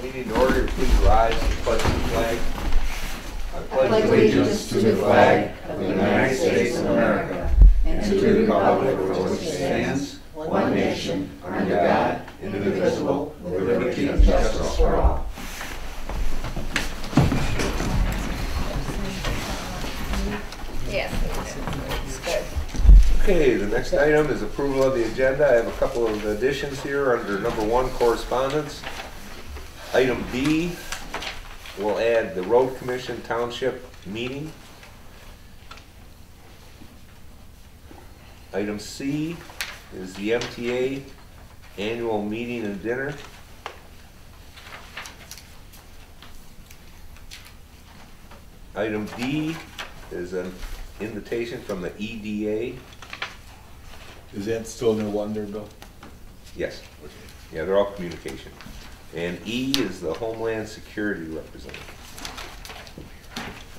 meeting in order. Please rise to pledge the flag. I pledge allegiance to the flag of the United States of America and to the republic for which it stands, one nation, under God, indivisible, with liberty and justice for all. Yes, it's good. Okay, the next item is approval of the agenda. I have a couple of additions here under number 1, correspondence. Item B, we'll add the road commission township meeting. Item C is the MTA annual meeting and dinner. Item D is an invitation from the EDA. Is that still no wonder, Bill? Yes. Okay. Yeah, they're all communication. And E is the Homeland Security representative.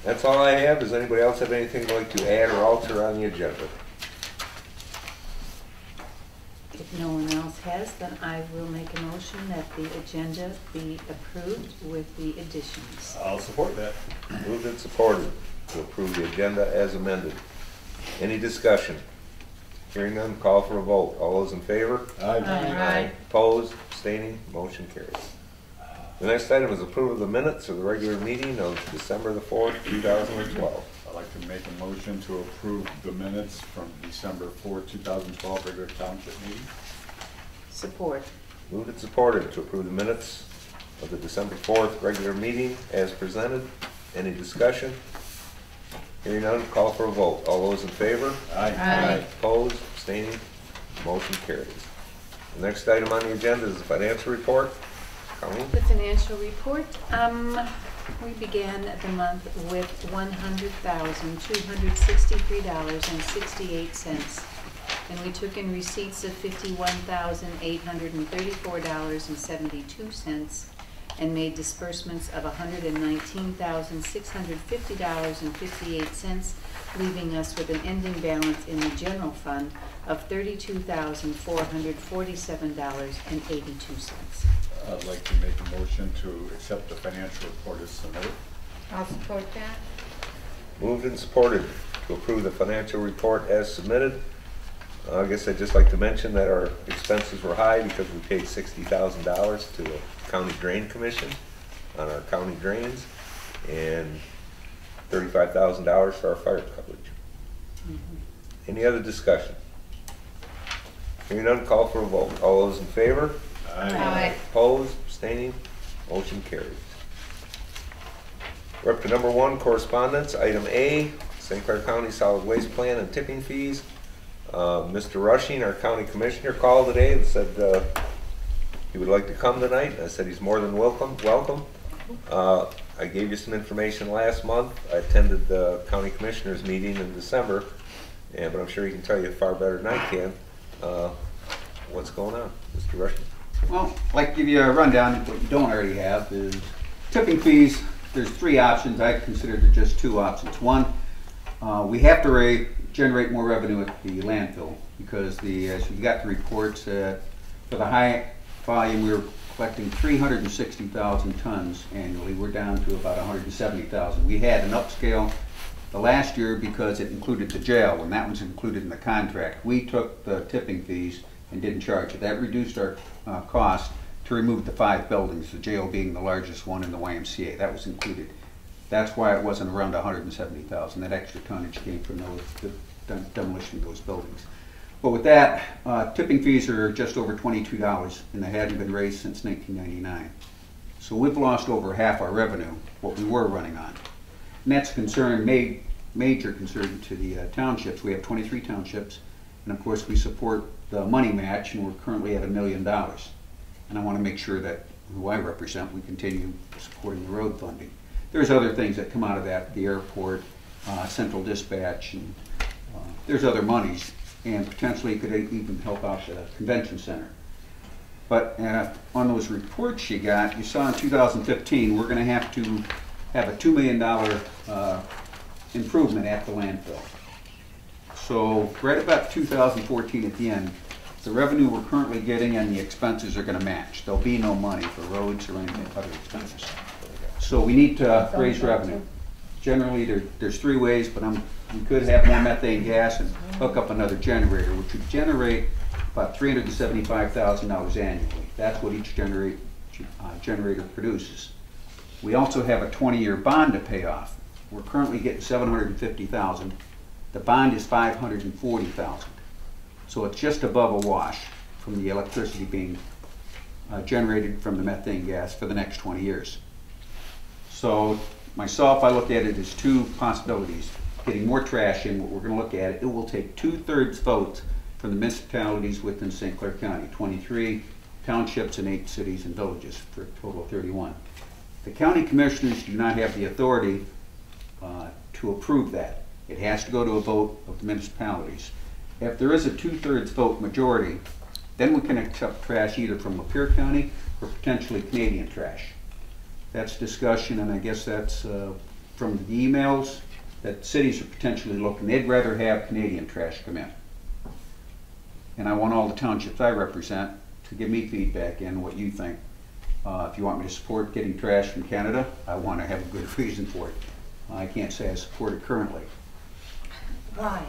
That's all I have. Does anybody else have anything they'd like to add or alter on the agenda? If no one else has, then I will make a motion that the agenda be approved with the additions. I'll support that. Moved and supported to approve the agenda as amended. Any discussion? Hearing none, call for a vote. All those in favor? Aye. Opposed? Abstaining? Motion carries. The next item is approval of the minutes of the regular meeting of December the 4th, 2012. I'd like to make a motion to approve the minutes from December 4th, 2012 regular township meeting. Support. Moved and supported to approve the minutes of the December 4th regular meeting as presented. Any discussion? Hearing none, call for a vote. All those in favor? Aye. Opposed? Abstaining? Motion carries. The next item on the agenda is the financial report. Colleen? The financial report, we began the month with $100,263.68, and we took in receipts of $51,834.72 and made disbursements of $119,650.58, leaving us with an ending balance in the general fund of $32,447.82. I'd like to make a motion to accept the financial report as submitted. I'll support that. Moved and supported to approve the financial report as submitted. I guess I'd just like to mention that our expenses were high because we paid $60,000 to the County Drain Commission on our county drains and $35,000 for our fire coverage. Any other discussion? Hearing none, call for a vote. All those in favor? Aye. Opposed? Abstaining? Motion carries. We're up to number 1, correspondence. Item A, St. Clair County Solid Waste Plan and tipping fees. Mr. Rushing, our county commissioner, called today and said he would like to come tonight. I said he's more than welcome. I gave you some information last month. I attended the county commissioners meeting in December, but I'm sure he can tell you far better than I can what's going on. Mr. Rushing. Well, I'd like to give you a rundown of what you don't already have is tipping fees. There's 3 options. I consider there just 2 options. One, we have to generate more revenue at the landfill because as you got the reports, for the high volume we were collecting 360,000 tons annually. We're down to about 170,000. We had an upscale the last year because it included the jail, and that was included in the contract. We took the tipping fees and didn't charge it. That reduced our cost to remove the 5 buildings, the jail being the largest one in the YMCA. That was included. That's why it wasn't around 170,000. That extra tonnage came from the demolition of those buildings. But with that, tipping fees are just over $22, and they hadn't been raised since 1999. So we've lost over half our revenue, what we were running on. And that's a concern, major concern to the townships. We have 23 townships, and of course we support the money match, and we're currently at $1 million. And I want to make sure that who I represent, we continue supporting the road funding. There's other things that come out of that, the airport, central dispatch, and there's other monies, and potentially could even help out the convention center. But on those reports you got, you saw in 2015, we're going to have a $2 million improvement at the landfill. So right about 2014 at the end, the revenue we're currently getting and the expenses are gonna match. There'll be no money for roads or any other expenses. So we need to raise revenue. Generally, there's three ways, but we could have more methane gas and hook up another generator, which would generate about $375,000 annually. That's what each generator produces. We also have a 20-year bond to pay off. We're currently getting $750,000. The bond is $540,000. So it's just above a wash from the electricity being generated from the methane gas for the next 20 years. So myself, I look at it as two possibilities. Getting more trash in, what we're going to look at, it will take 2/3 votes from the municipalities within St. Clair County, 23 townships and 8 cities and villages for a total of 31. The county commissioners do not have the authority to approve that. It has to go to a vote of the municipalities. If there is a 2/3 vote majority, then we can accept trash either from Lapeer County or potentially Canadian trash. That's discussion, and I guess that's from the emails that cities are potentially looking. They'd rather have Canadian trash come in. And I want all the townships I represent to give me feedback in what you think. If you want me to support getting trash from Canada, I want to have a good reason for it. I can't say I support it currently. Why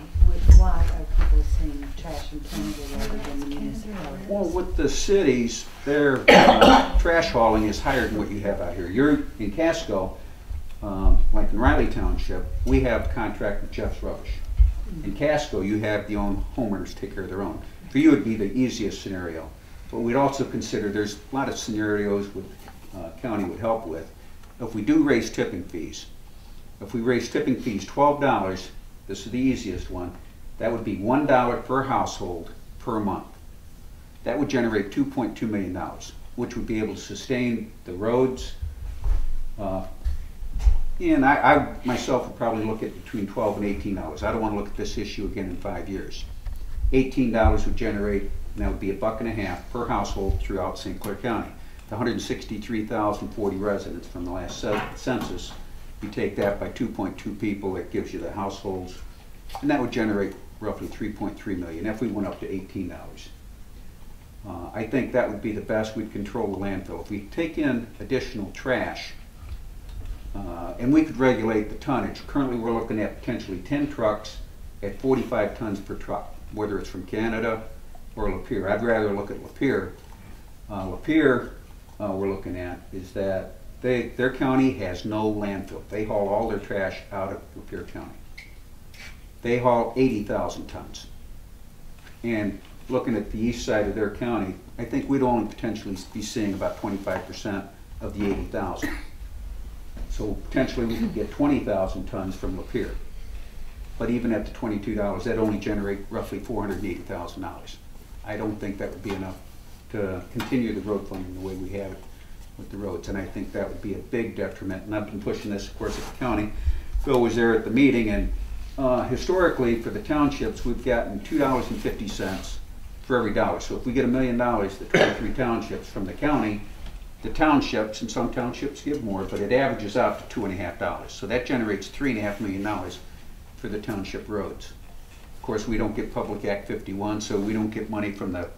are people saying trash in Canada rather than the municipalities? Well, with the cities, their trash hauling is higher than what you have out here. You're in Casco, like in Riley Township, we have contract with Jeff's Rubbish. In Casco, you have the own homeowners take care of their own. For you, it'd be the easiest scenario. But we'd also consider there's a lot of scenarios with county would help with. If we do raise tipping fees, if we raise tipping fees $12, this is the easiest one, that would be $1 per household per month. That would generate $2.2 million, which would be able to sustain the roads. And I myself would probably look at between $12 and $18. I don't want to look at this issue again in 5 years. $18 would generate, and that would be $1.50 per household throughout St. Clair County. The 163,040 residents from the last census, you take that by 2.2 people, that gives you the households, and that would generate roughly $3.3 million if we went up to $18. I think that would be the best. We'd control the landfill. If we take in additional trash, and we could regulate the tonnage. Currently we're looking at potentially 10 trucks at 45 tons per truck, whether it's from Canada or Lapeer. I'd rather look at Lapeer. Lapeer, we're looking at is that their county has no landfill. They haul all their trash out of Lapeer County. They haul 80,000 tons. And looking at the east side of their county, I think we'd only potentially be seeing about 25% of the 80,000. So potentially we could get 20,000 tons from Lapeer. But even at the $22, that'd only generate roughly $480,000. I don't think that would be enough to continue the road funding the way we have it with the roads, and I think that would be a big detriment. And I've been pushing this, of course, at the county. Bill was there at the meeting, and historically for the townships, we've gotten $2.50 for every dollar. So if we get $1 million, the 23 townships from the county, the townships, and some townships give more, but it averages out to $2.50. So that generates $3.5 million for the township roads. Of course, we don't get Public Act 51, so we don't get money from the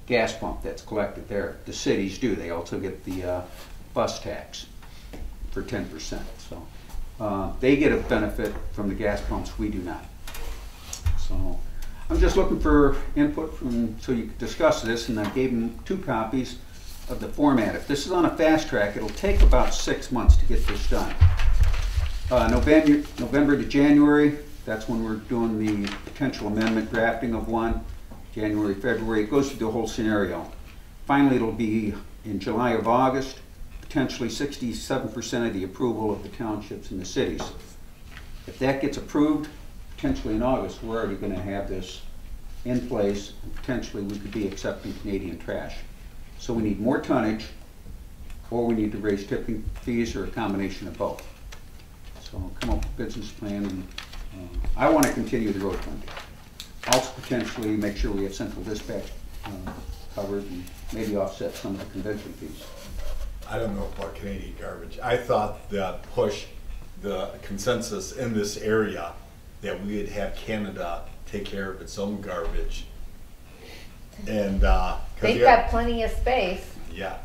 gas pump that's collected there. The cities do. They also get the bus tax for 10%. So they get a benefit from the gas pumps. We do not. So I'm just looking for input so you could discuss this, and I gave them 2 copies of the format. If this is on a fast track, it'll take about 6 months to get this done. November to January, that's when we're doing the potential amendment drafting of one. January, February, it goes through the whole scenario. Finally, it'll be in July or August, potentially 67% of the approval of the townships and the cities. If that gets approved, potentially in August, we're already going to have this in place, and potentially we could be accepting Canadian trash. So we need more tonnage, or we need to raise tipping fees, or a combination of both. So come up with a business plan, and I want to continue the road funding. Also potentially make sure we have central dispatch covered, and maybe offset some of the convention fees. I don't know about Canadian garbage. I thought that push the consensus in this area that we would have Canada take care of its own garbage And, 'cause They've yeah, got plenty of space. yeah,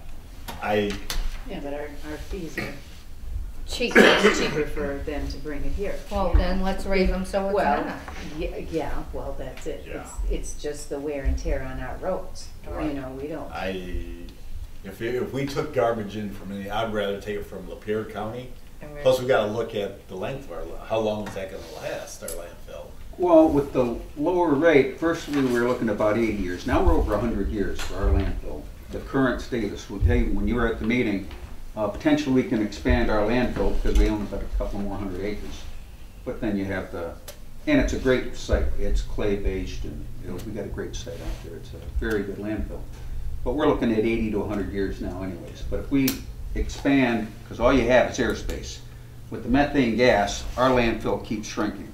Yeah, but our fees are Cheap. it's cheaper for them to bring it here. Well, you know. then let's raise them so it's Well, not. yeah, well, that's it. Yeah. It's just the wear and tear on our roads. Right. You know, we don't. if we took garbage in from any, I'd rather take it from Lapeer County. And we're- Plus, we gotta look at the length of how long is that gonna last, our landfill? Well, with the lower rate, first we were looking at about 80 years. Now we're over 100 years for our landfill. The current status, when you were at the meeting, potentially we can expand our landfill because we only got a couple more 100 acres. But then you have and it's a great site. It's clay-based and we got a great site out there. It's a very good landfill. But we're looking at 80 to 100 years now anyways. But if we expand, because all you have is airspace. With the methane gas, our landfill keeps shrinking.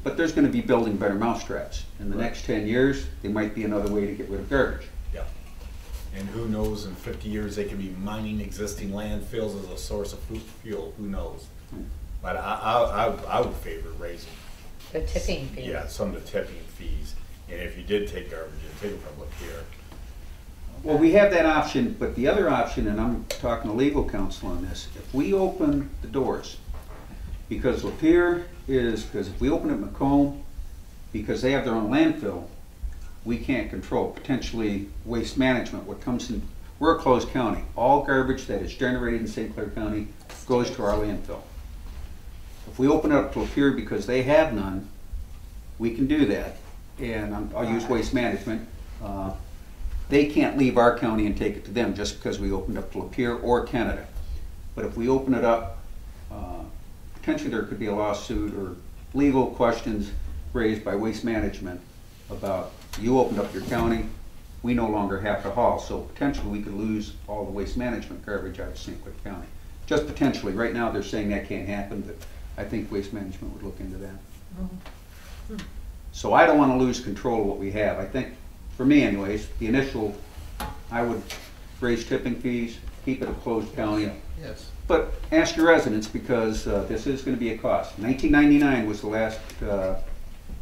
But there's going to be building better mousetraps. In the next 10 years, there might be another way to get rid of garbage. Yeah. And who knows, in 50 years, they could be mining existing landfills as a source of fuel, who knows? But I would favor raising, The tipping fee. yeah, some of the tipping fees. And if you did take garbage, take it from Lapeer. Well, we have that option, but the other option, and I'm talking to legal counsel on this, if we open the doors, because if we open at Macomb, because they have their own landfill, we can't control potentially waste management. What comes in, we're a closed county. All garbage that is generated in St. Clair County goes to our landfill. If we open it up to Lapeer because they have none, we can do that. And I'll use waste management. They can't leave our county and take it to them just because we opened up to Lapeer or Canada. But if we open it up, potentially there could be a lawsuit or legal questions raised by waste management about you opened up your county, we no longer have to haul. So potentially we could lose all the waste management garbage out of St. Clair County. Just potentially. Right now they're saying that can't happen, but I think waste management would look into that. So I don't want to lose control of what we have. I think, for me anyways, the initial, I would raise tipping fees, keep it a closed county. Yes. But ask your residents because this is going to be a cost. 1999 was the last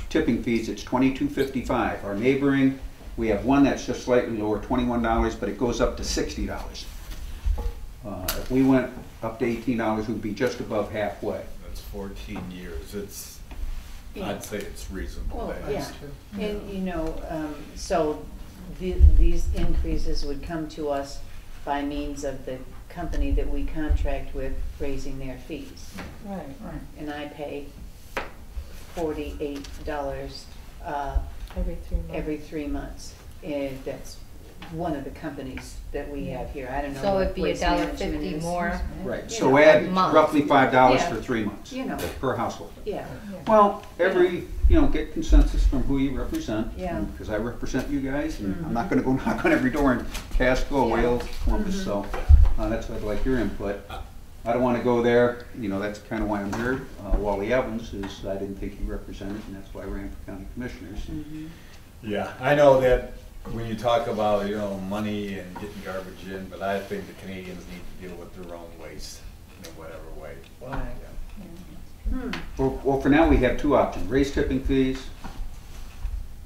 tipping fees. It's $22.55. Our neighboring, we have one that's just slightly lower, $21, but it goes up to $60. If we went up to $18, we'd be just above halfway. That's 14 years. Yeah. I'd say it's reasonable. Well, That's yeah. And, you know, so these increases would come to us by means of the company that we contract with raising their fees. Right. And I pay $48 Every 3 months. every 3 months. And that's one of the companies that we have here. I don't know. So what it'd be Waste Management $1.50 is. more. Right. You So know, add a month. roughly $5 Yeah. for 3 months You know. per household. Yeah. Well, get consensus from who you represent. Yeah. Because I represent you guys, and I'm not gonna go knock on every door in Casco, Yeah. Wales, Columbus, so that's why I'd like your input. I don't wanna go there, that's kinda why I'm here. Wally Evans I didn't think he represented, and that's why I ran for county commissioners. Yeah, I know that when you talk about, money and getting garbage in, but I think the Canadians need to deal with their own waste in whatever way. Well, for now, we have two options, raise tipping fees,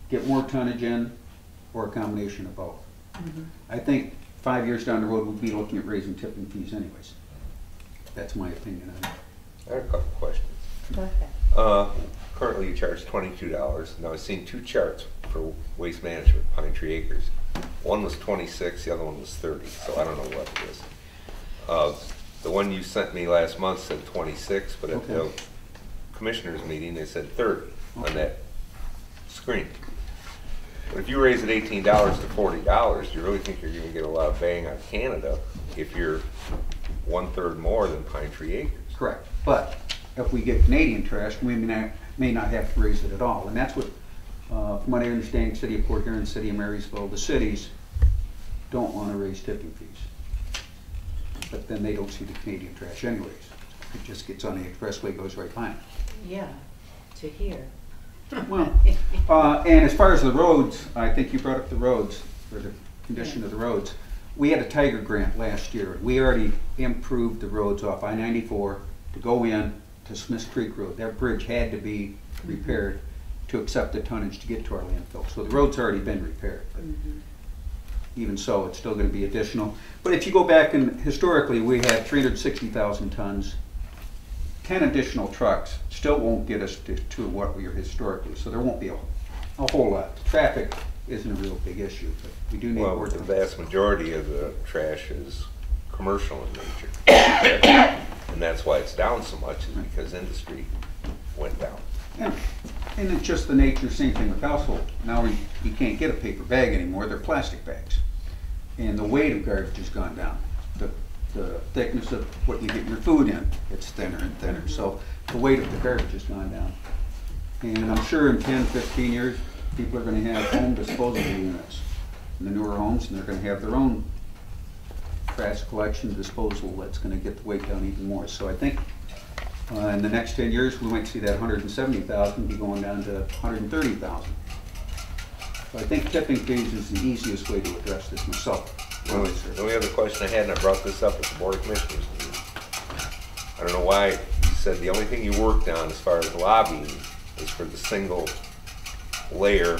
get more tonnage in, or a combination of both. I think 5 years down the road, we'll be looking at raising tipping fees anyways. That's my opinion on it. I have a couple questions. Go ahead. Currently you charge $22. Now I've seen two charts for waste management, Pine Tree Acres. One was 26, the other one was 30, so I don't know what it is. The one you sent me last month said 26, but at the commissioners meeting they said 30 on that screen. But if you raise it $18 to $40, do you really think you're going to get a lot of bang on Canada if you're 1/3 more than Pine Tree Acres? Correct. But if we get Canadian trash, we may not have to raise it at all. And that's what, from what I understand, City of Port Huron, City of Marysville, the cities don't want to raise tipping fees. But then they don't see the Canadian trash anyways. It just gets on the expressway, goes right by them. Yeah, to here. Well, and as far as the roads, I think you brought up the roads, or the condition of the roads. We had a Tiger grant last year. We already improved the roads off I-94 to go in to Smiths Creek Road. That bridge had to be repaired. to accept the tonnage to get to our landfill. So the road's already been repaired. But even so, it's still going to be additional. But if you go back and historically, we had 360,000 tons. 10 additional trucks still won't get us to what we are historically. So there won't be a whole lot. Traffic isn't a real big issue, but we do need Well, more. the vast majority of the trash is commercial in nature. And that's why it's down so much, is because industry went down. Yeah. And it's just the nature, same thing with household. Now you can't get a paper bag anymore, they're plastic bags. And the weight of garbage has gone down. The thickness of what you get your food in, it's thinner and thinner. So the weight of the garbage has gone down. And I'm sure in 10, 15 years, people are going to have home disposable units in the newer homes, and they're going to have their own trash collection disposal that's going to get the weight down even more. So I think in the next 10 years, we might see that 170,000 be going down to 130,000. So I think tipping fees is the easiest way to address this myself. The only other question I had, and I brought this up at the Board of Commissioners meeting, I don't know why you said the only thing you worked on as far as lobbying is for the single layer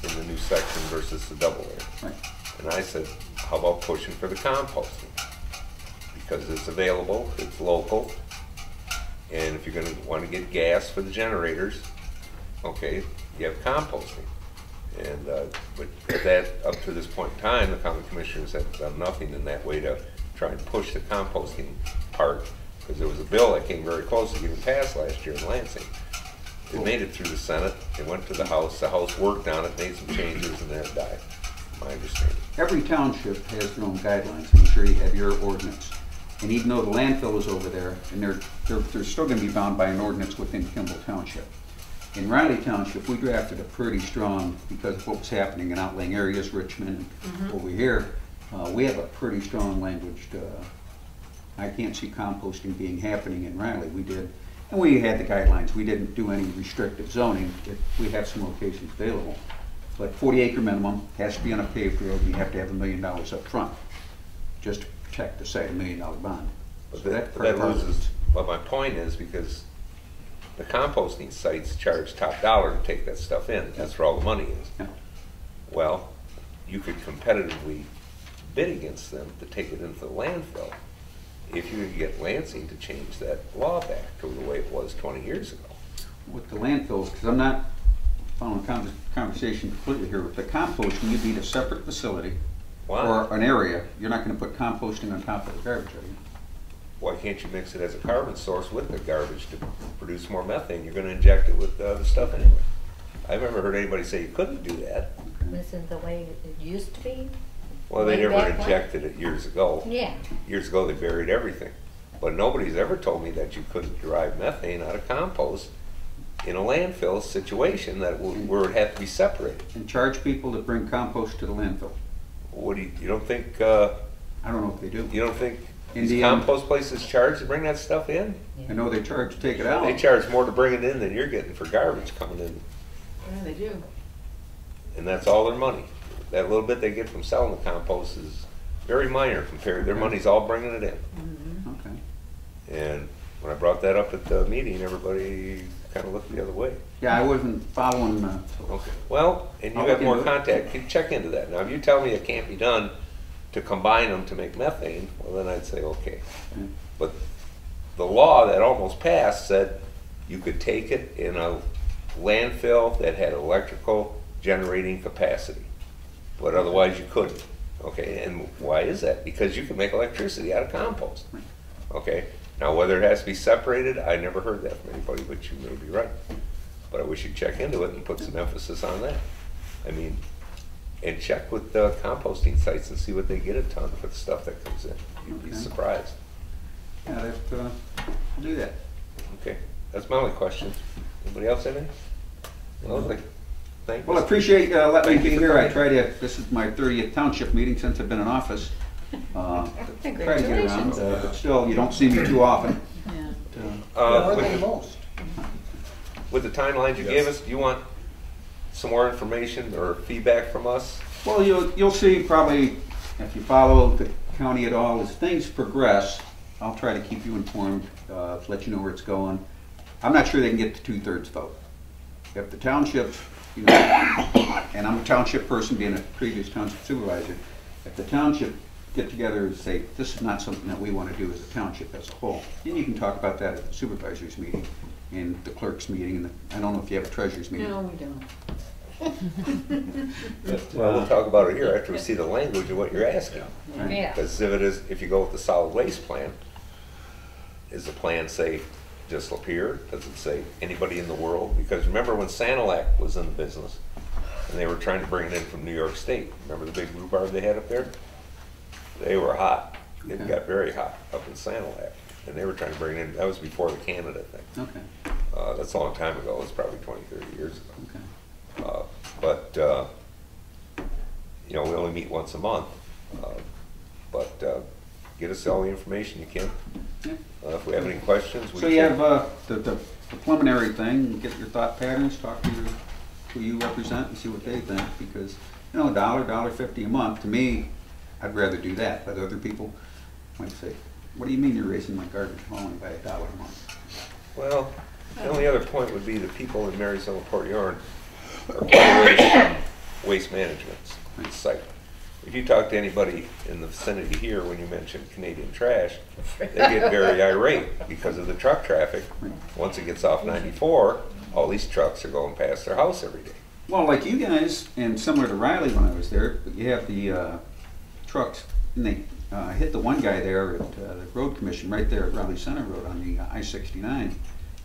in the new section versus the double layer. Right. And I said, how about pushing for the composting? Because it's available, it's local, and if you're going to want to get gas for the generators, okay, you have composting. And but at that, up to this point in time, the county commissioners have done nothing in that way to try and push the composting part, because there was a bill that came very close to getting passed last year in Lansing. It made it through the Senate, it went to the House worked on it, made some changes, and then it died, my understanding. Every township has their own guidelines. I'm sure you have your ordinance. And even though the landfill is over there, and they're still going to be bound by an ordinance within Kimball Township. In Riley Township, we drafted a pretty strong, because of what was happening in outlying areas, Richmond, and over here, we have a pretty strong language. I can't see composting being happening in Riley. We did, and we had the guidelines. We didn't do any restrictive zoning. We have some locations available. But 40-acre minimum, has to be on a paved road, and you have to have $1 million up front, just to protect the site, $1 million bond. But So that loses, but my point is, because the composting sites charge top dollar to take that stuff in. That's where all the money is. Yeah. Well, you could competitively bid against them to take it into the landfill if you could get Lansing to change that law back to the way it was 20 years ago. With the landfills, because I'm not following the conversation completely here, with the composting, you'd need a separate facility Why? or an area. You're not going to put composting on top of the garbage, are you? Why can't you mix it as a carbon source with the garbage to produce more methane? You're going to inject it with the stuff anyway. I've never heard anybody say you couldn't do that. Isn't the way it used to be? Well, they Way never back when? injected it years ago. Yeah. Years ago they buried everything. But nobody's ever told me that you couldn't derive methane out of compost in a landfill situation where it had to be separated. And charge people to bring compost to the landfill. What do you don't think, I don't know if they do. you don't think these Indiana. compost places charge to bring that stuff in? I know they charge to take it out. They charge more to bring it in than you're getting for garbage coming in. Yeah, they do. And that's all their money. That little bit they get from selling the compost is very minor compared. Their money's all bringing it in. Okay. And when I brought that up at the meeting, everybody kind of looked the other way. Yeah, I wasn't following. Okay. Well, and you I'll got look more into it. contact. You check into that. Now, if you tell me it can't be done to combine them to make methane, well, then I'd say okay. Yeah. But the law that almost passed said you could take it in a landfill that had electrical generating capacity, but otherwise you couldn't. Okay, and why is that? Because you can make electricity out of compost. Okay, now whether it has to be separated, I never heard that from anybody, but you may be right. But I wish you'd check into it and put some emphasis on that. I mean, and check with the composting sites and see what they get a ton for the stuff that comes in. You'd be Okay. surprised. Yeah, I'll do that. Okay, that's my only question. Anybody else have any? Well, thank you. Well, I appreciate letting me be here. I try to, this is my 30th township meeting since I've been in office. Try to get around, but still, you don't see me too often. Yeah. With the timelines you gave us, do you want some more information or feedback from us? Well, you'll see probably, if you follow the county at all, as things progress, I'll try to keep you informed, let you know where it's going. I'm not sure they can get the 2/3 vote. if the townships, you know, and I'm a township person being a previous township supervisor, if the township get together and say, this is not something that we want to do as a township as a whole, then you can talk about that at the supervisors meeting and the clerk's meeting, and I don't know if you have a treasurer's meeting. No, we don't. Well, we'll talk about it here after we see the language of what you're asking. Yeah. Because if you go with the solid waste plan, is the plan say just Lapeer? Does it say anybody in the world? Because remember when Sanilac was in the business and they were trying to bring it in from New York State. Remember the big rhubarb they had up there? They were hot. It Okay. got very hot up in Sanilac. And they were trying to bring it in, that was before the Canada thing. Okay, That's a long time ago, it was probably 20, 30 years ago. okay. But, you know, we only meet once a month. But get us all the information you can. Yeah. If we have any questions, we So can. you have the preliminary thing, get your thought patterns, talk to who you represent and see what they think, because, you know, $1.50 a month, to me, I'd rather do that, but other people might say, what do you mean you're raising my garbage only by $1 a month? Well, the only other point would be the people in Marysville and Port Huron are quite away from waste management's site. If you talk to anybody in the vicinity here, when you mention Canadian trash, they get very irate because of the truck traffic. Once it gets off 94, all these trucks are going past their house every day. Well, like you guys, and similar to Riley when I was there, but you have the trucks, and they hit the one guy there at the road commission right there at Riley Center Road on the I-69.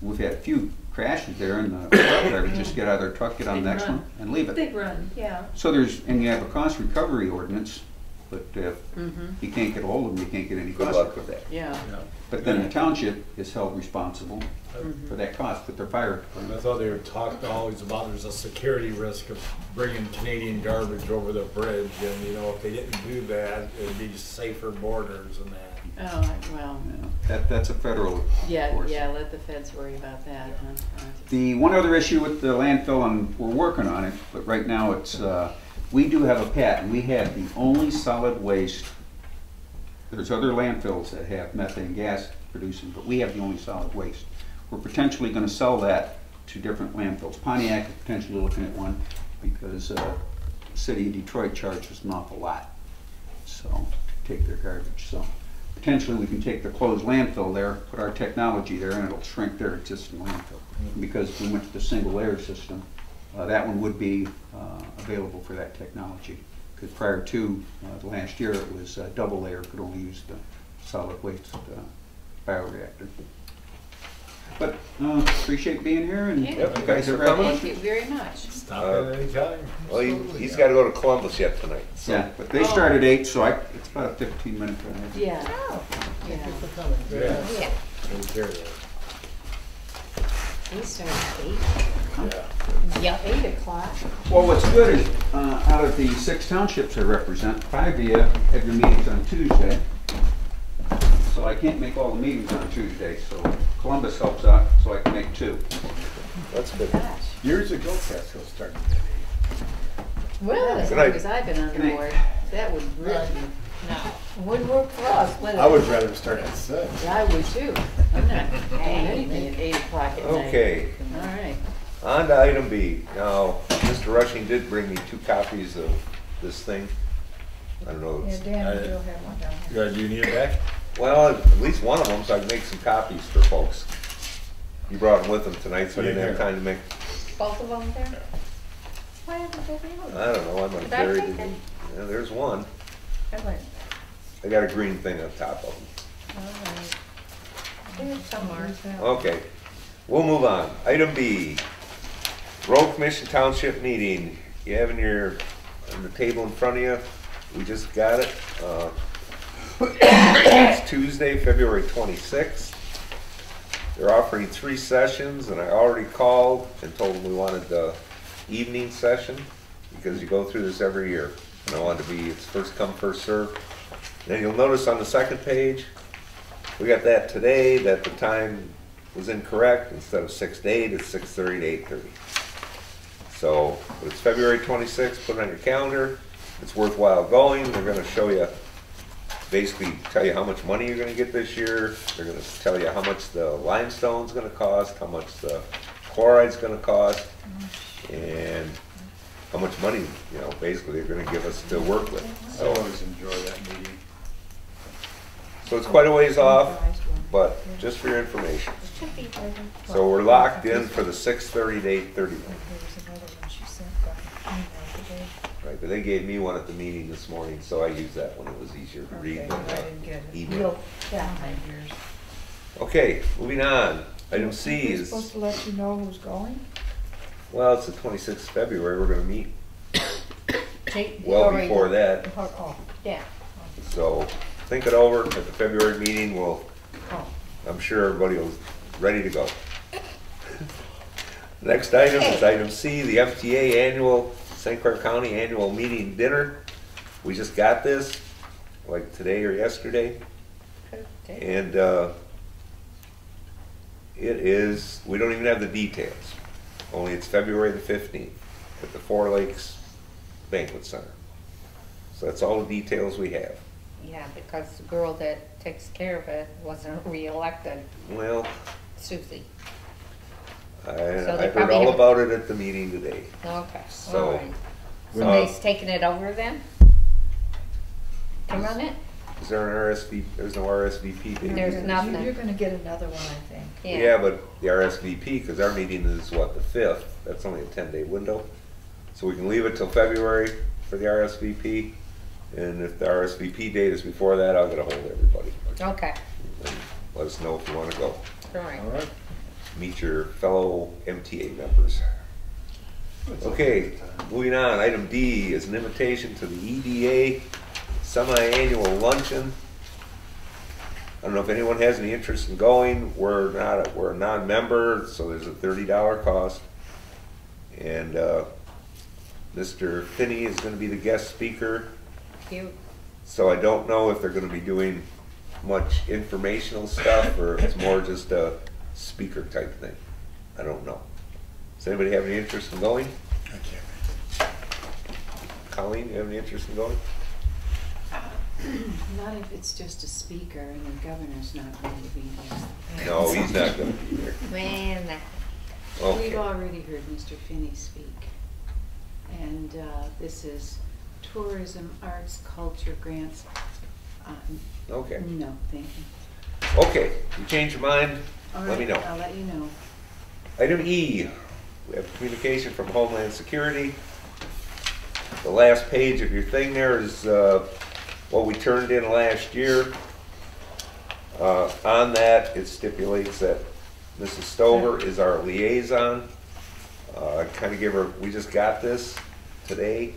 We've had a few crashes there, and the truck drivers just get out of their truck, get on the next one, and leave it. They run, yeah. So and you have a cost recovery ordinance, but if you can't get a hold of them, you can't get any Good cost luck with recovery. that. Yeah. But then the township is held responsible for that cost with their fire department. I thought they were talking always about there's a security risk of bringing Canadian garbage over the bridge, and you know, if they didn't do that, it'd be safer borders and that. Oh, well, You know, that's a federal yeah, force. yeah, let the feds worry about that, huh? The one other issue with the landfill, and we're working on it, but right now it's, we do have a patent. We have the only solid waste. There's other landfills that have methane gas producing, but we have the only solid waste. We're potentially going to sell that to different landfills. Pontiac is potentially looking at one because the city of Detroit charges an awful lot, so to take their garbage. So potentially we can take the closed landfill there, put our technology there, and it'll shrink their existing landfill. Because we went to the single layer system, that one would be available for that technology. Because prior to the last year, it was double layer, could only use the solid waste bioreactor. But appreciate being here, and Okay. Yep, you guys thanks for ever have coming. lunch? Thank you very much. Stop at any time. Well, he's got to go to Columbus yet tonight. So. Yeah, but they start at 8, so it's about a 15-minute drive. Yeah, Oh, yeah. Yeah. yeah. Take care of that. We start at Yeah. Yeah. 8 o'clock. Well, what's good is, out of the 6 townships I represent, 5 of you have your meetings on Tuesday. So I can't make all the meetings on Tuesday, so Columbus helps out, so I can make 2. That's good. Gosh, Years ago, Casco started at 8. well, as Good long night. as I've been on the Good night. board, that would really, No, wouldn't work for us, would it? I would rather start at 6. I would too. I'm not doing anything at 8 o'clock at night. Okay, All right. on to item B. Now, Mr. Rushing did bring me 2 copies of this thing. I don't know. Yeah, It's, Dan, you'll have one down here. Do you need it back? well, at least one of them, so I can make some copies for folks. You brought them with him tonight, so I didn't have time to make. Both of them there? Why haven't they been? I don't know. I'm gonna Did I bury take it. it? Yeah, there's one. I went, I got a green thing on top of them. all right. There's somewhere. Okay, we'll move on. Item B, Road Commission Township Meeting. You have on the table in front of you, we just got it. It's Tuesday, February 26th. They're offering 3 sessions, and I already called and told them we wanted the evening session, because you go through this every year. And I want it to be, it's first come, first served. Then you'll notice on the second page, we got that today, that the time was incorrect. Instead of 6 to 8, it's 6:30 to 8:30. So it's February 26th, put it on your calendar. It's worthwhile going. They're gonna show you, basically tell you how much money you're gonna get this year. They're gonna tell you how much the limestone's gonna cost, how much the chloride's gonna cost, and how much money, you know, basically they're gonna give us to work with. I So, always enjoy that meeting. so it's quite a ways off, but just for your information. Should be better. So we're locked in for the 6:30 to 8:30. There was another one she sent by email today. Right, but they gave me one at the meeting this morning, so I used that one. It was easier to read Okay, than I didn't get it. email. Yeah. Yours. Okay, moving on. Item C We're is, supposed to let you know who's going? well, it's the 26th of February. We're gonna meet Jake, you well already- before that. Oh, Yeah. So think it over. At the February meeting, oh. I'm sure everybody will ready to go. Next item is item C, the FTA annual, St. Clair County Annual Meeting Dinner. We just got this, like today or yesterday. And it is, we don't even have the details. Only it's February the 15th at the Four Lakes Banquet Center. So that's all the details we have. Yeah, because the girl that takes care of it wasn't reelected, Well, Susie. I they heard probably all have- about it at the meeting today. Okay, So, all right. uh, Somebody's taking it over then? To run it? Is there an RSVP? There's no RSVP date. There's either. nothing. You're gonna get another one, I think. Yeah, but the RSVP, because our meeting is what, the 5th? That's only a 10-day window. So we can leave it till February for the RSVP. And if the RSVP date is before that, I'll get a hold of everybody. Okay, And let us know if you want to go. all right. All right. Meet your fellow MTA members. Okay, moving on. Item D is an invitation to the EDA semi-annual luncheon. I don't know if anyone has any interest in going. We're a non-member, so there's a $30 cost. And Mr. Finney is going to be the guest speaker. Cute. So I don't know if they're going to be doing much informational stuff or if it's more just a speaker type thing. I don't know. Does anybody have any interest in going? Colleen, you have any interest in going? Not if it's just a speaker and the governor's not going to be there. No, he's not going to be there. Man, We've Okay. already heard Mr. Finney speak. And this is tourism, arts, culture, grants. Okay. No, thank you. Okay. You change your mind, All let me right, know. I'll let you know. Item E, we have communication from Homeland Security. The last page of your thing there is what we turned in last year. On that, it stipulates that Mrs. Stover is our liaison. I kind of give her, we just got this today,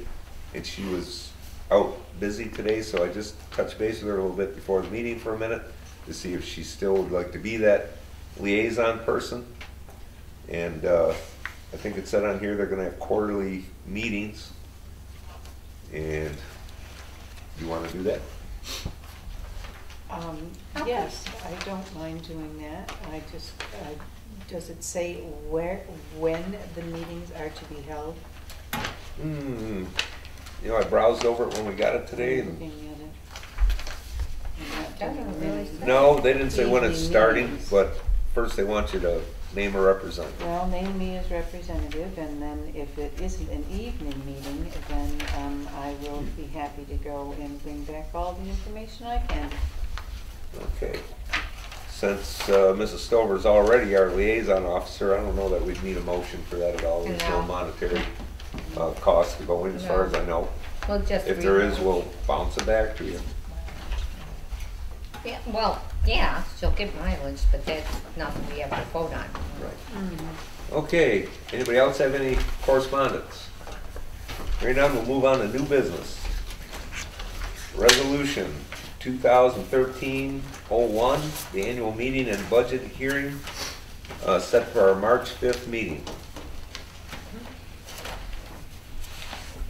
and she was out busy today, so I just touched base with her a little bit before the meeting for a minute to see if she still would like to be that liaison person. And I think it said on here they're gonna have quarterly meetings. And you wanna do that? Yes, I don't mind doing that. I just, does it say when the meetings are to be held? You know, I browsed over it when we got it today, I'm and looking at it. I'm not Doesn't doing really any- say. no, they didn't say when it's Evening starting, meetings. but first they want you to name a representative. Well, name me as representative, and then if it isn't an evening meeting, then I will be happy to go and bring back all the information I can. Okay. Since Mrs. Stover's already our liaison officer, I don't know that we'd need a motion for that at all. There's no No. monetary cost to go in, as far as I know. we'll just. If there read is, it. we'll bounce it back to you. Yeah, well, yeah, she'll give mileage, but that's nothing we have to vote on. Right. Okay, anybody else have any correspondence? Right now, we'll move on to new business. Resolution 2013-01, the annual meeting and budget hearing set for our March 5th meeting.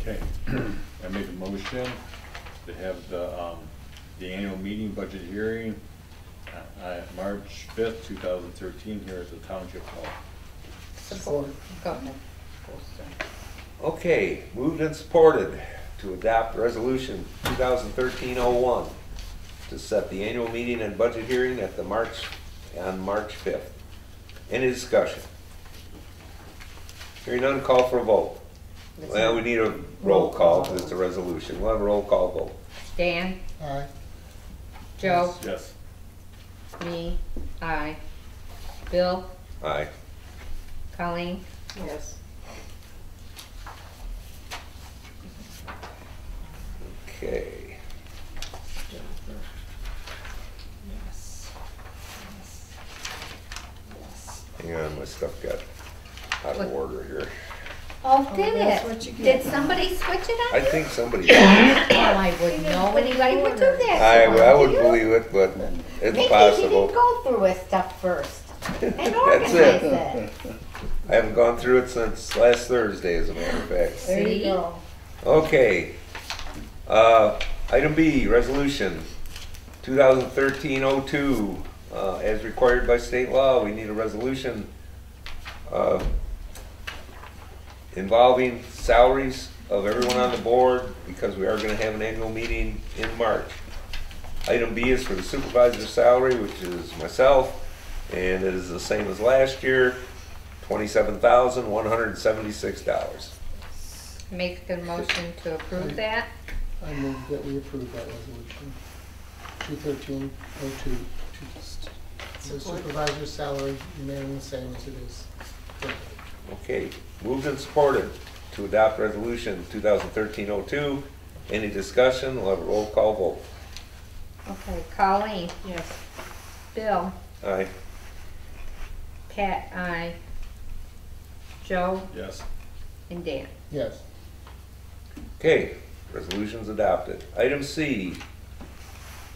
Okay, I make a motion to have the annual meeting budget hearing March 5th, 2013 here at the Township Hall. Support. Go ahead. Okay, moved and supported to adopt resolution 2013-01 to set the annual meeting and budget hearing at on March 5th. Any discussion? Hearing none, call for a vote. Well, we need a roll call because it's a resolution. We'll have a roll call vote. Dan, Aye. Joe, Yes. me, aye. Bill, Aye. Colleen, Yes. Okay. Yes. Yes. Yes. Hang on, my stuff got out of order here. oh, Oh, did that's it? what you Did get. somebody switch it I on? think somebody. Well, I wouldn't know anybody would do that. I would would believe it, but it's Maybe he possible. didn't go through his stuff first and That's organize it. it. I haven't gone through it since last Thursday, as a matter of fact. There See? you go. Okay. Item B, resolution 2013-02. As required by state law, we need a resolution involving salaries of everyone on the board because we are going to have an annual meeting in March. Item B is for the supervisor's salary, which is myself, and it is the same as last year, $27,176. Make the motion to approve that. I move that we approve that resolution. 213-02. The supervisor's salary remaining the same as it is currently. Okay, moved and supported to adopt resolution 2013-02. Any discussion? We'll have a roll call vote. Okay, Colleen, Yes. Bill, Aye. Pat, aye. Joe, Yes. and Dan. Yes. Okay, resolution's adopted. Item C,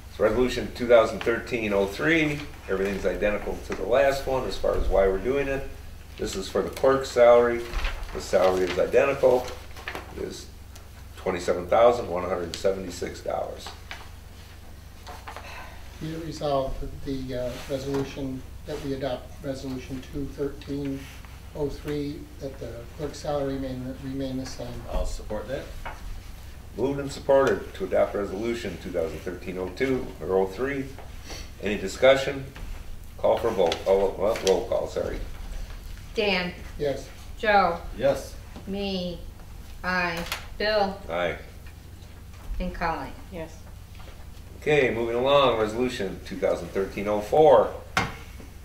it's resolution 2013-03. Everything's identical to the last one as far as why we're doing it. This is for the clerk's salary. The salary is identical. It is $27,176. Be it resolved that the resolution, that we adopt resolution 213-03, that the clerk's salary remain the same. I'll support that. Moved and supported to adopt resolution 2013-02 or 03. Any discussion? Call for vote. Oh, well, roll call, sorry. Dan, Yes. Joe, Yes. me, aye. Bill, Aye. and Colleen. Yes. Okay, moving along, resolution 2013-04.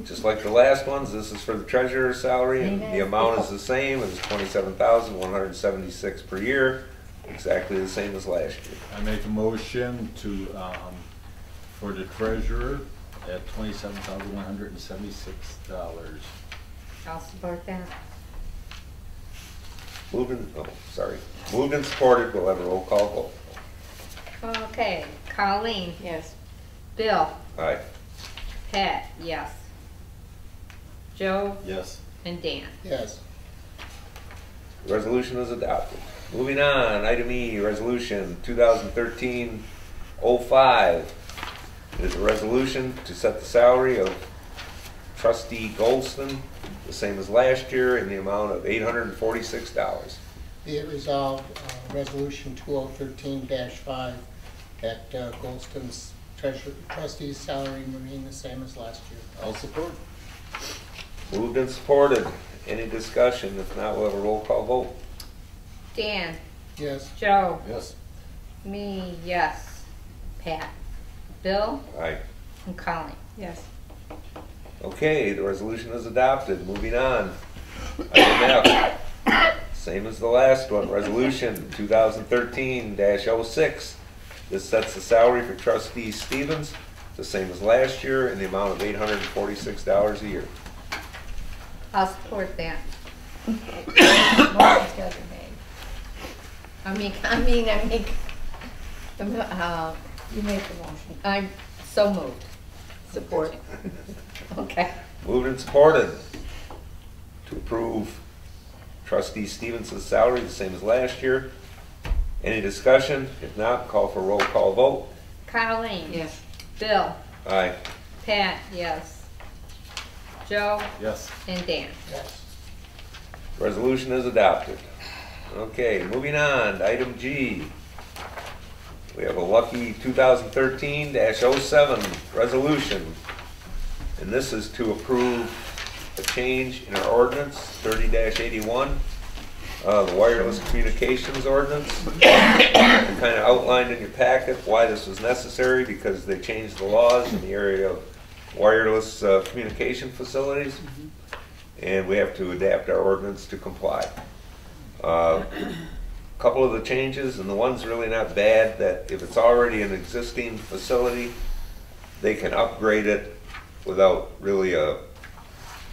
Just like the last ones, this is for the treasurer's salary, and the amount is the same, it's $27,176 per year, exactly the same as last year. I make a motion to, for the treasurer at $27,176. I'll support that. Moved and, oh, sorry. Moved and supported, we'll have a roll call vote. Okay, Colleen, Yes. Bill, Aye. Pat, yes. Joe, Yes. and Dan. Yes. Resolution is adopted. Moving on, item E, resolution 2013-05. It is a resolution to set the salary of trustee Goldston, the same as last year, in the amount of $846. Be it resolved, resolution 2013-5, that Goldston's trustee's salary remain the same as last year. I'll support. Moved and supported. Any discussion? If not, we'll have a roll call vote. Dan, Yes. Joe, Yes. me, yes. Pat, Bill, Aye. and Colleen. Yes. Okay, the resolution is adopted. Moving on. Item F. Same as the last one. Resolution 2013-06. This sets the salary for trustee Stevens, the same as last year, in the amount of $846 a year. I'll support that. Motion's got to be made. I make, You make the motion. I'm so moved. Support. Okay. Moved and supported to approve trustee Stevens' salary, the same as last year. Any discussion? If not, call for a roll call vote. Colleen. Yes. Bill, Aye. Pat, yes. Joe, Yes. and Dan. Yes. Resolution is adopted. Okay, moving on, item G. We have a lucky 2013-07 resolution. And this is to approve a change in our ordinance 30-81 The wireless communications ordinance. Kind of outlined in your packet why this was necessary, because they changed the laws in the area of wireless communication facilities, and we have to adapt our ordinance to comply. Couple of the changes, and the one's really not bad, that if it's already an existing facility, they can upgrade it without really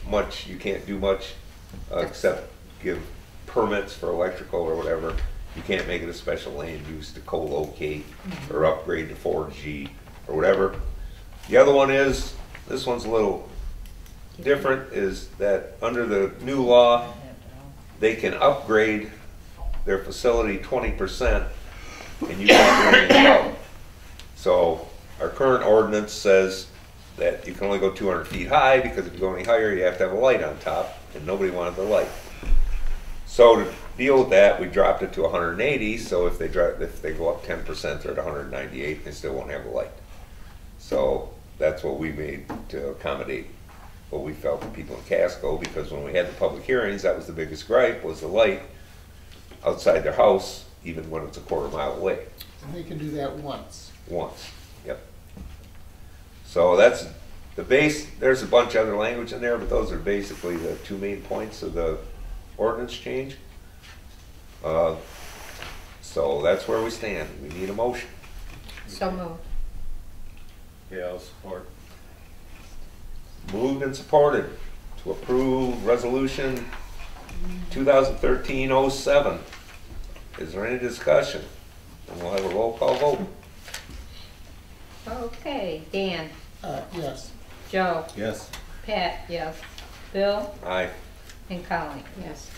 much, you can't do much except give permits for electrical or whatever. You can't make it a special land use to co-locate or upgrade to 4G or whatever. The other one is, this one's a little different, is that under the new law, they can upgrade their facility 20% and you can't do anything about it. So our current ordinance says that you can only go 200 feet high, because if you go any higher you have to have a light on top, and nobody wanted the light. So to deal with that, we dropped it to 180, so if they go up 10%, they're at 198, they still won't have a light. So that's what we made to accommodate what we felt the people in Casco, because when we had the public hearings, that was the biggest gripe, was the light outside their house, even when it's a quarter-mile away. And they can do that once. Once, yep. So that's the base. There's a bunch of other language in there, but those are basically the two main points of the ordinance change. So that's where we stand. We need a motion. So moved. Yeah, I'll support. Moved and supported to approve resolution 2013-07. Is there any discussion? And we'll have a roll call vote. Okay, Dan, Yes. Joe, Yes. Pat, yes, Bill, Aye. and Colleen. Yes.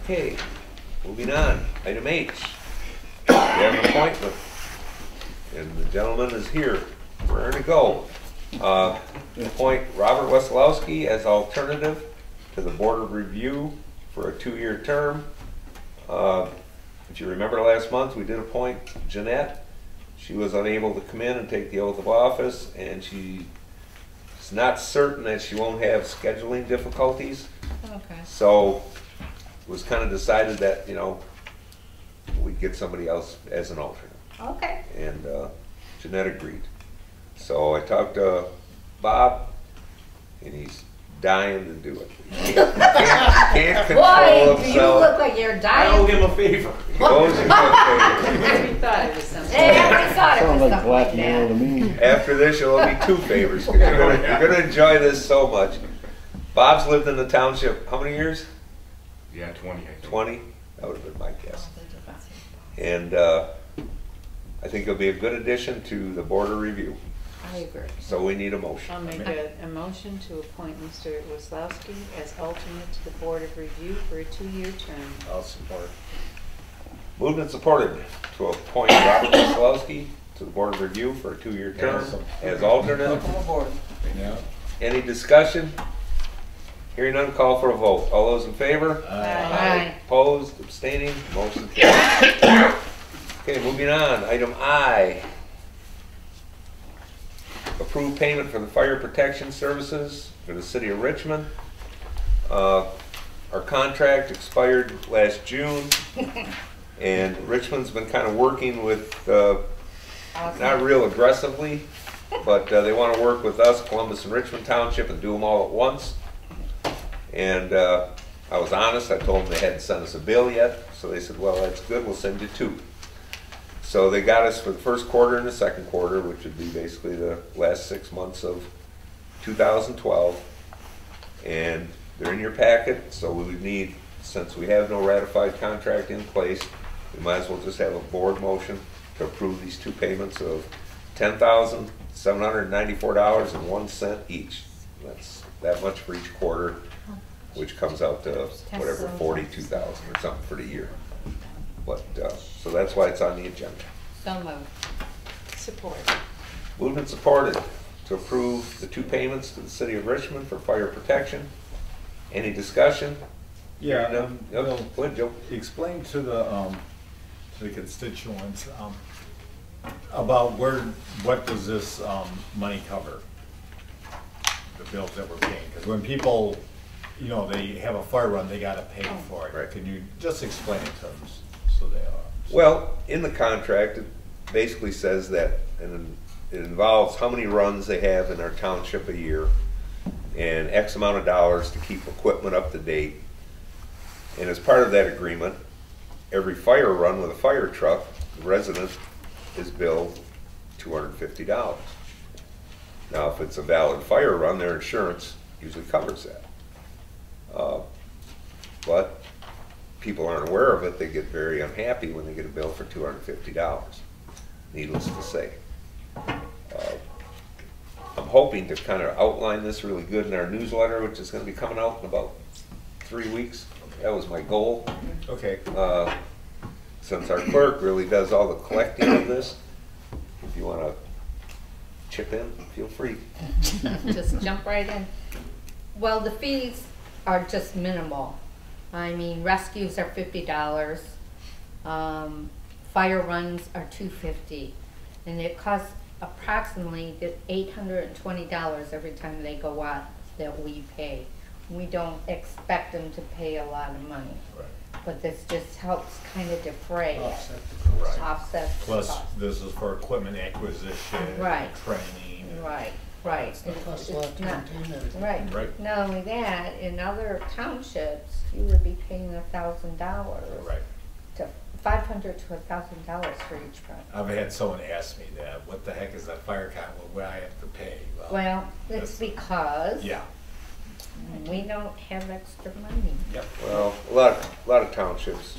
Okay, moving on. Item H. We have an appointment, and the gentleman is here. Where to go? Appoint Robert Weslowski as alternative to the Board of Review for a 2-year term. If you remember last month, we did appoint Jeanette. She was unable to come in and take the oath of office, and she's not certain that she won't have scheduling difficulties. Okay. So it was kind of decided that, you know, we'd get somebody else as an alternate. Okay. And Jeanette agreed. So I talked to Bob, and he's dying to do it. He can't control Boy, you himself. look like you're I owe dying. him a favor. He goes and does We thought it was something. Everybody thought it Sounds was like something like blackmail to that. me. favors. After this, you'll owe me 2 favors. 'Cause you're gonna enjoy this so much. Bob's lived in the township how many years? Yeah, 20, I think. 20? That would have been my guess. And I think it'll be a good addition to the Board of Review. I agree. So we need a motion. I'll make a motion to appoint Mr. Weslowski as alternate to the Board of Review for a 2-year term. I'll support. Moved and supported to appoint Robert Weslowski to the Board of Review for a 2-year term as alternate. Yeah. Any discussion? Hearing none, call for a vote. All those in favor? Aye. Opposed, abstaining, motion carried. Okay, moving on. Item I. Approve payment for the fire protection services for the city of Richmond. Our contract expired last June, and Richmond's been kind of working with, not real aggressively, but they want to work with us, Columbus and Richmond Township, and do them all at once. And I was honest, I told them they hadn't sent us a bill yet, so they said, well, that's good, we'll send you 2. So they got us for the first quarter and the second quarter, which would be basically the last 6 months of 2012. And they're in your packet, so we would need, since we have no ratified contract in place, we might as well just have a board motion to approve these 2 payments of $10,794.01 each. That's that much for each quarter, which comes out to whatever, 42,000 or something for the year. But, so that's why it's on the agenda. So moved. Support. Moved and supported to approve the 2 payments to the city of Richmond for fire protection. Any discussion? Yeah, Yep. Go ahead, Joe. explain to the constituents about what does this money cover? The bills that we're paying, because when people you know, they have a fire run, they gotta pay for it. Right. Can you just explain it to them so they are? Well, in the contract, it basically says that, and it involves how many runs they have in our township a year, and X amount of dollars to keep equipment up to date. And as part of that agreement, every fire run with a fire truck, the resident is billed $250. Now, if it's a valid fire run, their insurance usually covers that. But people aren't aware of it. They get very unhappy when they get a bill for $250, needless to say. I'm hoping to kind of outline this really good in our newsletter, which is going to be coming out in about 3 weeks. That was my goal. Okay. Since our clerk really does all the collecting of this, if you want to chip in, feel free. Just jump right in. Well, the fees are just minimal. I mean, rescues are $50, fire runs are $250, and it costs approximately $820 every time they go out that we pay. We don't expect them to pay a lot of money, Right. but this just helps kind of defray it. Right. Offset the Plus, cost. this is for equipment acquisition, Right. training. Right, right. Costs a It's lot to not- maintain everything. Right. Right. Not only that, in other townships, you would be paying $1,000 Right. to $500 to $1,000 for each run. I've had someone ask me that, what the heck is that fire con, what would I have to pay? Well, it's that's- because Yeah. we don't have extra money. Yep. Well, a lot of townships,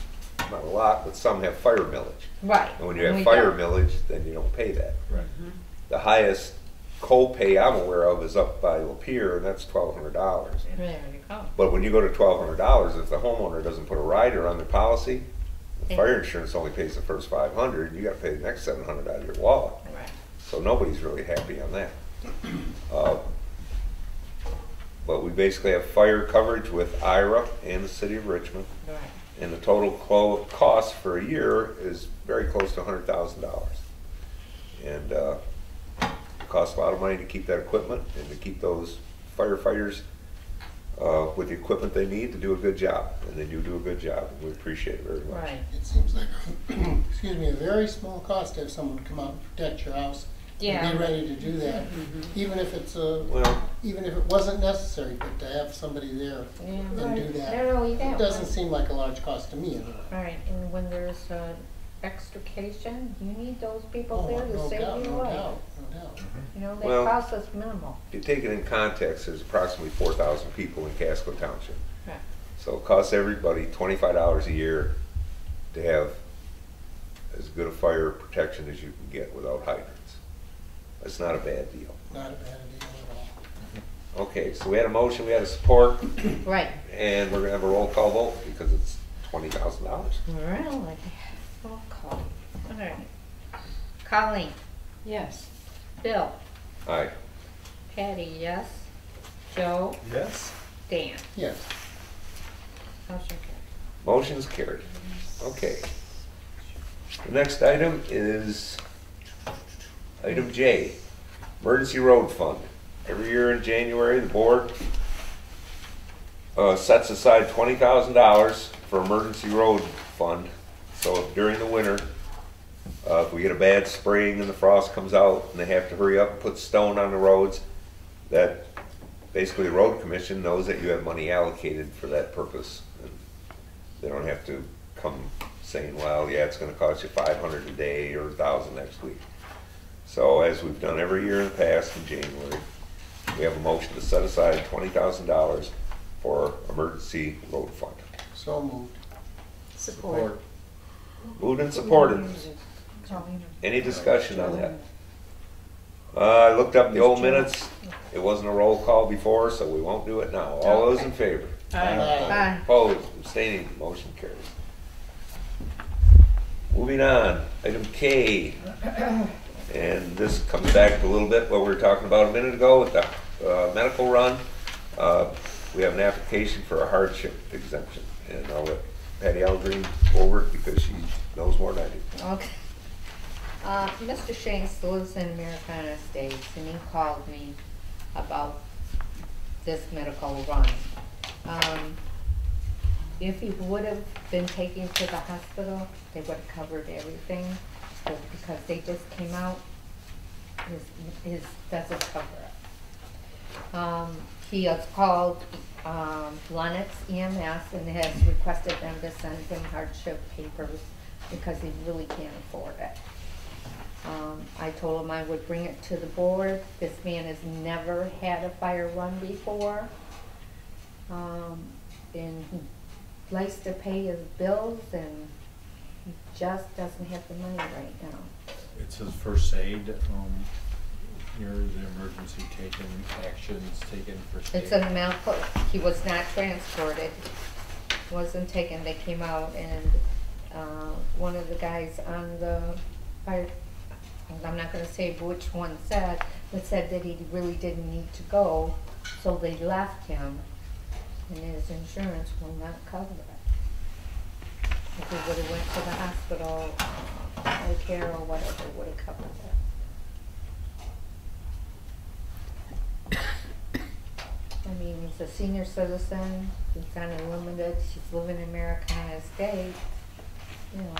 not a lot, but some have fire millage. Right. And when you have we fire don't. millage, then you don't pay that. Right. The highest co-pay I'm aware of is up by Lapeer, and that's $1,200. There you go. But when you go to $1,200, if the homeowner doesn't put a rider on their policy, the Yeah. fire insurance only pays the first $500, you gotta pay the next $700 out of your wallet. Right. So nobody's really happy on that. But we basically have fire coverage with IRA and the city of Richmond, Right. and the total cost for a year is very close to $100,000. And it costs a lot of money to keep that equipment and to keep those firefighters with the equipment they need to do a good job, and they do a good job, and we appreciate it very much. Right. It seems like, excuse me, a very small cost to have someone come out and protect your house. Yeah. And be ready to do that, even if it's Well, even if it wasn't necessary, but to have somebody there Yeah. and do Right. that. Not only that. It doesn't seem like a large cost to me anyway. Right, and when there's extrication, you need those people Oh, there to no save doubt, your no life. doubt, no doubt. You know, they Well- cost us minimal. if you take it in context, there's approximately 4,000 people in Casco Township. Right. So it costs everybody $25 a year to have as good a fire protection as you can get without hydrants. That's not a bad deal. Not a bad deal at all. Okay, so we had a motion, we had a support, Right. and we're gonna have a roll call vote because it's $20,000. Really? Roll call. All right. Colleen, Yes. Bill, Aye. Patty, yes. Joe, Yes. Dan. Yes. Motion carried. Motion's carried. Okay. The next item is item J, Emergency Road Fund. Every year in January, the board sets aside $20,000 for emergency road fund. So if during the winter, if we get a bad spring and the frost comes out and they have to hurry up and put stone on the roads, that basically the road commission knows that you have money allocated for that purpose. And they don't have to come saying, well, yeah, it's gonna cost you $500 a day or $1,000 next week. So as we've done every year in the past in January, we have a motion to set aside $20,000 for emergency road fund. So moved. Support. Moved and supported. Any discussion on that? I looked up the old minutes. It wasn't a roll call before, so we won't do it now. All those in favor? Aye. Opposed, abstaining, motion carries. Moving on, item K. And this comes back to a little bit what we were talking about a minute ago with the medical run. We have an application for a hardship exemption, and I'll let Patty Algreen over it because she knows more than I do. Okay. Mr. Shanks lives in Americana Estates, and he called me about this medical run. If he would have been taken to the hospital, they would have covered everything, but because they just came out, his doesn't cover it. He has called, Lennox EMS and has requested them to send him hardship papers because he really can't afford it. I told him I would bring it to the board. This man has never had a fire run before. And he likes to pay his bills and he just doesn't have the money right now. It's his first aid, here, the emergency taken, actions taken first aid. It's a medical, he was not transported, wasn't taken, they came out and, one of the guys on the fire, I'm not gonna say which one said, but said that he really didn't need to go, so they left him, and his insurance will not cover it. If he would've went to the hospital, eye care or whatever, it would've covered it. I mean, he's a senior citizen, he's unlimited, he's living in Americana State, you know.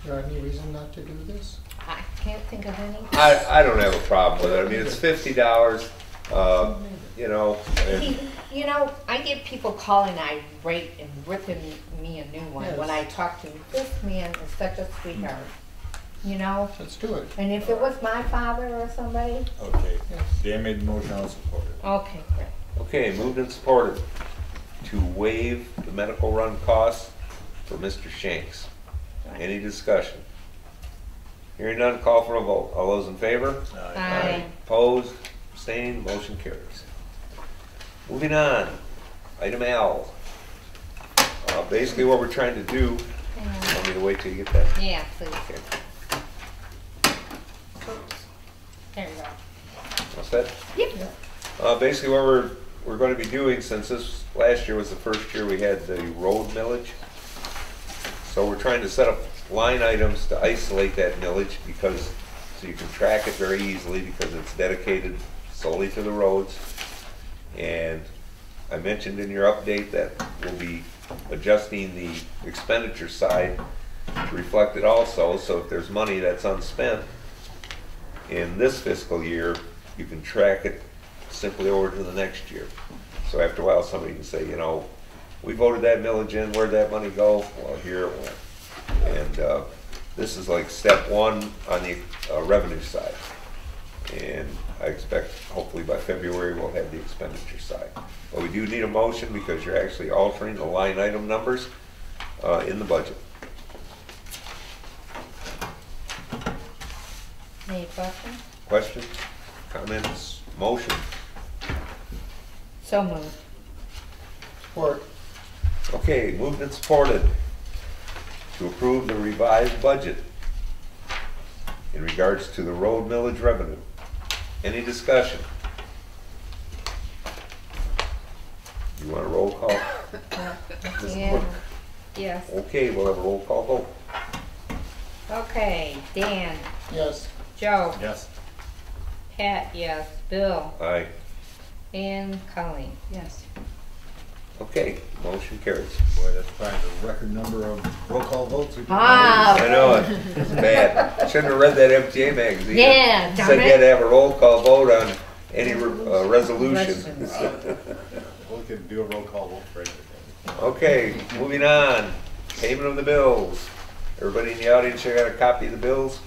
Is there any reason not to do this? I can't think of any. I don't have a problem with it. I mean, it's $50, you know, and You know, I get people calling irate and ripping me a new one when I talk to him. This man is such a sweetheart, you know? Let's do it. And if it was my father or somebody, Okay, Yes. Dan made the motion, I'll support it. okay, great. okay, moved and supported to waive the medical run costs for Mr. Shanks. Any discussion? Hearing none, call for a vote. All those in favor? Aye. Opposed, abstained, motion carries. Moving on, item L. Basically what we're trying to do, want me to wait till you get that? Yeah, please. Oops. There you go. What's that? Yep. Basically what we're going to be doing, since this last year was the first year we had the road millage, so we're trying to set up line items to isolate that millage because, so you can track it very easily because it's dedicated solely to the roads. And I mentioned in your update that we'll be adjusting the expenditure side to reflect it also, so if there's money that's unspent in this fiscal year, you can track it simply over to the next year. So after a while, somebody can say, you know, we voted that millage in, where'd that money go? Well, here it went. And this is like step one on the revenue side. And I expect hopefully by February we'll have the expenditure side. But we do need a motion because you're actually altering the line item numbers in the budget. Any questions? Questions, comments, motion? So moved. Support. Okay, moved and supported to approve the revised budget in regards to the road millage revenue. Any discussion? You want a roll call? Yeah. Yes. Okay, we'll have a roll call vote. Okay, Dan, Yes. Joe, Yes. Pat, yes, Bill, Aye. and Colleen. Yes. Okay, motion carries. Boy, that's probably the record number of roll call votes. we've Ah. I know it. It's bad. Shouldn't have read that MTA magazine. Yeah, It darn said you had it. to have a roll call vote on any resolution. We could do a roll call vote for anything. Okay, moving on. Payment of the bills. Everybody in the audience here got a copy of the bills?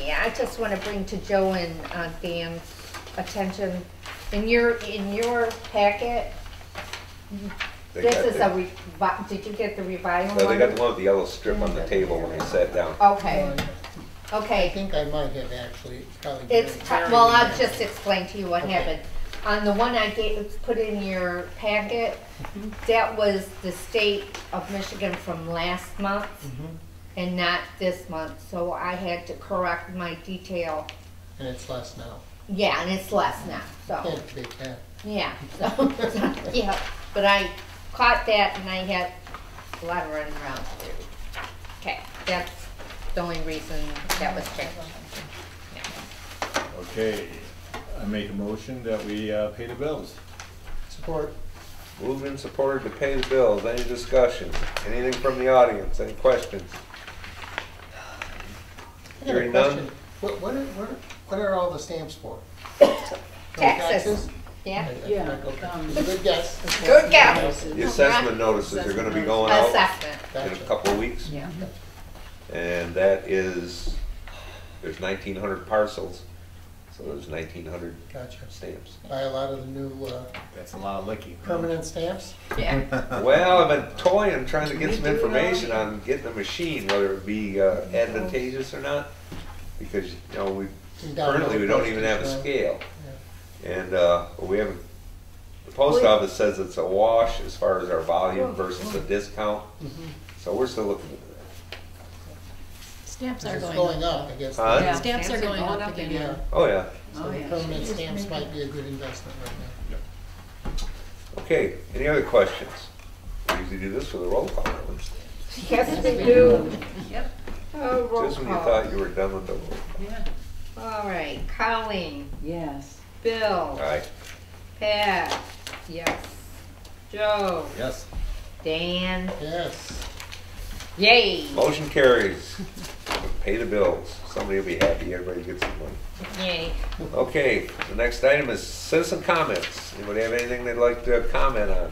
Yeah, I just want to bring to Joe and Dan's attention, in your packet, They this got is the- did you get the revised No, one? they got the one with the yellow strip on the table when they sat down. Okay, I okay. think I might have actually probably. It's, buried well, in I'll there. just explain to you what Okay. happened. On the one I put in your packet, that was the state of Michigan from last month Mhm. and not this month, so I had to correct my detail. And it's less now. Yeah, and it's less now, so, Can't beat that. yeah, so, yeah. But I caught that and I had a lot of running around to do. Okay, that's the only reason that was changed. Yeah. Okay, I make a motion that we pay the bills. Support. Moved and supported to pay the bills. Any discussion? Anything from the audience? Any questions? I got a Hearing none? question. What are all the stamps for? Taxes. Yeah. Yeah, It's a good guess. Good guess. The assessment notices are gonna be going out Assessment. in a Gotcha. couple of weeks. Yeah. And that is, there's 1,900 parcels, so there's 1,900 Gotcha. stamps. Buy a lot of the new That's a lot of licking. permanent stamps. Yeah. Well, I've been toying, trying to get some information on getting a machine, whether it be advantageous or not. Because, you know, currently we don't even have a scale. And we haven't, the post office says it's a wash as far as our volume versus a discount. So we're still looking into that. Stamps are It's going going up. up, I guess. Huh? Yeah, stamps are going up again. Yeah, Oh, yeah. so Oh, the yeah. permanent stamps might be a good investment right now. Okay, any other questions? We usually do this with a roll call. don't we? Yes, we do. Yep. Oh, roll Just when you call. thought you were done with the roll call. Yeah. All right, Colleen, Yes. Bill, Aye. Pat, yes, Joe, Yes. Dan, Yes. yay, Motion carries. Pay the bills. Somebody will be happy, everybody gets some money. yay. Okay, the next item is citizen comments. Anybody have anything they'd like to comment on?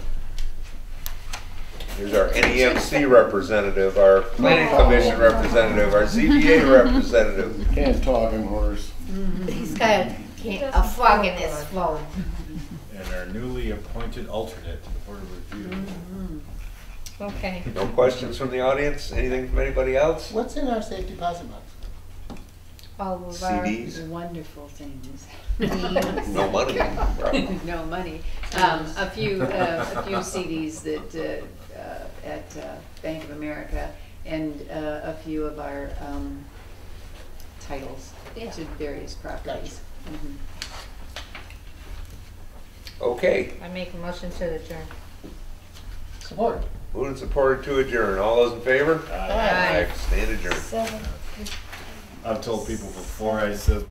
Here's our NEMC representative, our planning commission representative, our ZBA representative. Can't talk him hoarse. He's got a frog in his throat. And our newly appointed alternate to the Board of Review. Okay. No questions from the audience? Anything from anybody else? What's in our safe deposit box? All of our CDs? Wonderful things. No money. Right. No money. A few CDs that, at Bank of America, and a few of our titles Yeah. to various properties. Mhm. Okay, I make a motion to adjourn. Support. moved and supported to adjourn. All those in favor? Aye. Stand adjourned. I've told people before, I said,